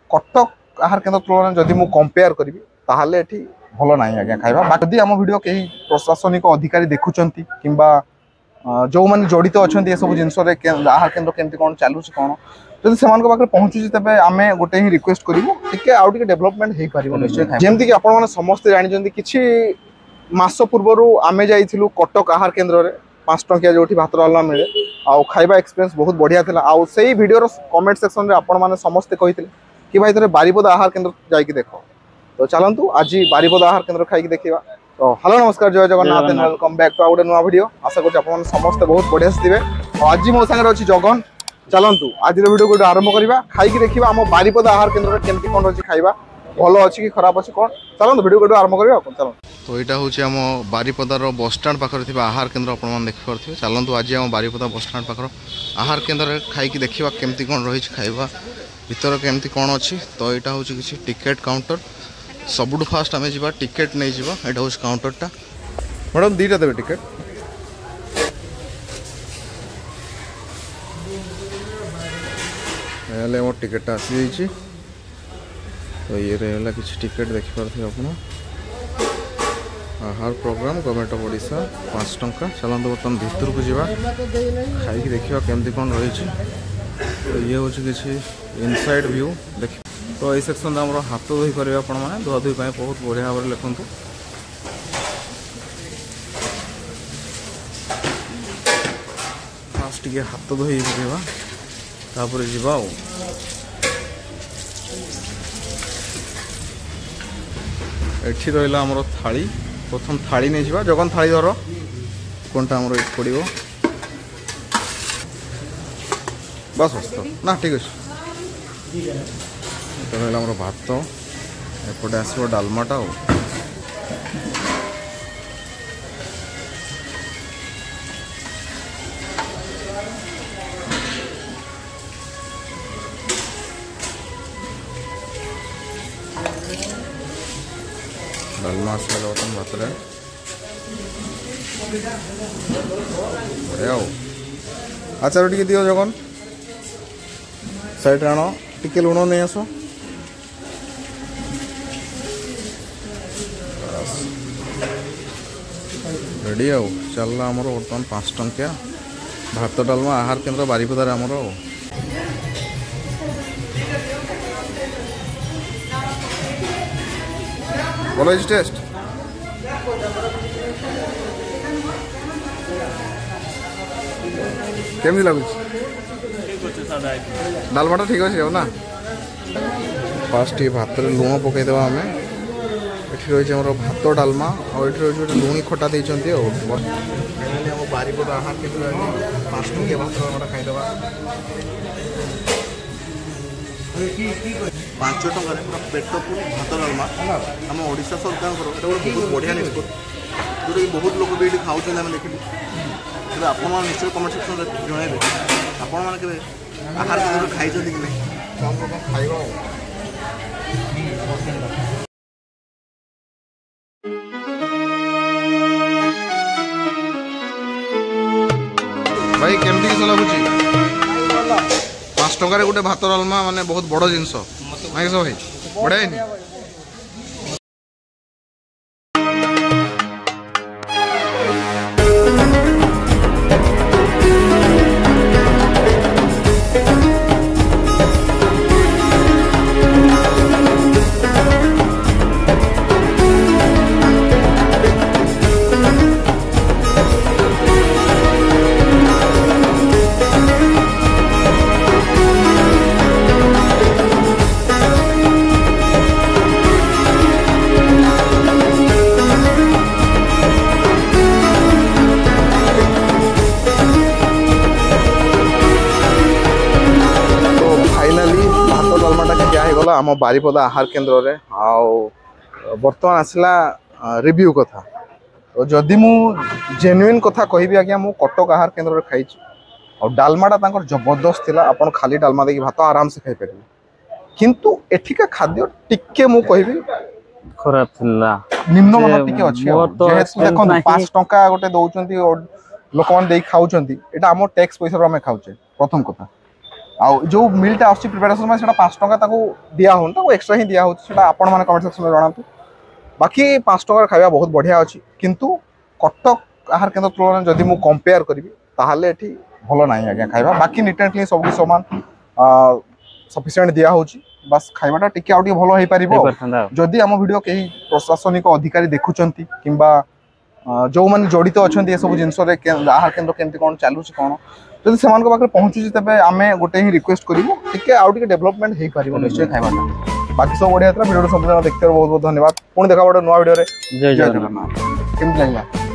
कटक आहार केन्द्र तुलन जदि मु कंपेयर करी ताहले एठी भलो नाही आज्ञा खाइबा जदि आम वीडियो कहीं प्रशासनिक अधिकारी देखुंट कि जो मैंने जड़ित अच्छा ये सब जिनस आहार केन्द्र केमती कौन चलू कौन जब से पाखे पहुँचुची तेज आम गोटे ही रिक्वेस्ट करूँ टे आउ डेभलपमेंट हो पार निश्चय जमीक आप समस्ते जानते कि मास पूर्वर आम जाइलु कटक आहार केन्द्र में 5 टंकिया जो भात डालना मिले आउ खाइबा एक्सपीरियंस बहुत बढ़िया था आउ से वीडियो कमेंट सेक्शन में आपण मैंने समस्ते कहते कि भाई थे बारिपदा आहार केन्द्र जाकि देख तो चलतु आज बारिपदा आहार केन्द्र खाई देखा तो हेलो नमस्कार जय Jagannath and welcome back to our नुआ वीडियो आशा करूँ समस्ते बहुत बढ़िया से थे आज मो सागर अच्छी जगन चलतु आज वीडियो को आरंभ करवा खाई देखा आम बारिपदा आहार केन्द्र केमती कौन अच्छी खाइबा भल अच्छी कि खराब अच्छी कौन चलते वीडियो को आरंभ करवा चलो तो यहाँ हूँ आम बारिपदार बस स्टाण पाखे आहार केन्द्र आप देखिपे चलतु आज आम बारिपदा बस स्टाण पाखर आहार केन्द्र खाई देखा केमती कौन रही खाइबा भीतर केमती कौन अच्छी तो यहाँ हूँ किसी टिकेट काउंटर सबुठ फास्ट आम जा टिकेट नहीं जावा यहाँ हूँ काउंटरटा मैडम दीटा देवे टिकेट मोर टिकेट आसी जाइए तो ये रहा किसी टिकेट देखिपे आप आहार प्रोग्राम गवर्नमेंट ऑफ ओडिशा 5 टंका चलते बर्तमान भितर को जावा खाई देखा केमती कौन रही तो ये हूँ किसी इनसाइड व्यू देख तो ये सेक्शन में हाथ धोई करेंगे आपण मैंने धुआ धुई बहुत बढ़िया भाव लिखु फास्ट टे हाथ धोई पकेवा तापर जीवा एठी रहा आमर थाली प्रथम थाली नहीं जावा जगन थाली धर कौनटा आमर ये पड़ो बस बस तो ना ठीक अच्छे तो रहा आमर भात एपटे आसो डालमाटा डालमा आसला बर्तन भात बढ़िया आचार टे दियो जगन साइड आण टिके लुण नहीं आस रेडी आउ चलला आमर बर्तमान 5 टंकिया भात डालमा आहार केन्द्र बारिपदार आमर भल टेस्ट केमती लगुच डालमाटा ठीक अच्छे ना फास्ट ये भात लुण पकईदे आम ये रही आम भात डालमा और ये रही लुणी खटा देती आम बारिपदा आहार केन्द्र 5 टंकिया भात डालमाटा खाईदे 5 टंकार पूरा पेट पूरी भात डालमा आम ओडिशा सरकार गोटे बहुत बढ़िया निष्पत्ति जोटा कि बहुत लोग भी खाऊँ देखिलु तेज आप निश्चय कमेंट सेक्शन में जनइबे आपण मैंने आहार केन्द्र खाई कि नहीं खाइबा भाई केमती किस लगुच 5 टंकार गोटे भात डालमा माने बहुत बड़ जिनस भाई बढ़िया आम बारिपदा आहार केन्द्र रे बर्तमान आसला रिव्यू कथा तो जदि मु जेन्युइन कथा कहबी आज्ञा मु कटक आहार केन्द्र रे खाई और डालमाटा तांकर जबरदस्त थिला आपन खाली डालमा देखि भात आराम से खाई पारे किंतु एठिका खाद्य टिके मु कहबी खराब थिला निम्न मान टिके अछि जेहेतु देखन 5 टंका गोटे दउचंती लोक मान देई खाउचंती एटा हमर टैक्स पैसा रो हमें खाउचे प्रथम कथा आउ जो मिलटा आसुची प्रिपरेशन में सेटा 5 टका ताको दिया होन ताको एक्स्ट्रा ही दिया होची सेटा आपण माने कमेंट सेक्शन में जणातु बाकी 5 टका खाଇବା बहुत बढ़िया अछि किंतु कटक आहार केंद्र तुलना जदि मु कंपेयर करबी ताहाले एठी भलो नाही आज्ञा खाଇବା बाकी नीट एंड क्लीन सब समान सफिशिएंट दिया होची बस खाइबाटा टिके आउ टिके भलो होई परिबो जदि हम वीडियो केही प्रशासनिक अधिकारी देखुचंती किंबा जो माने जड़ित अछंती ए सब जिंस रे आहार केंद्र केमती कोन चालुची कोन जदि समान को पाखे पहुंचुची तबे आमे गोटे ही रिक्वेस्ट करिवो टिके आउ टिके डेवलपमेंट हेई परिबो निश्चय खाइबाटा बाकी सब बढ़िया था वीडियो संपूर्ण देखते बहुत बहुत धन्यवाद पुणी देखा गोटे नुआ वीडियो रे जय जगन्नाथ जगन्नाथ केमती लागला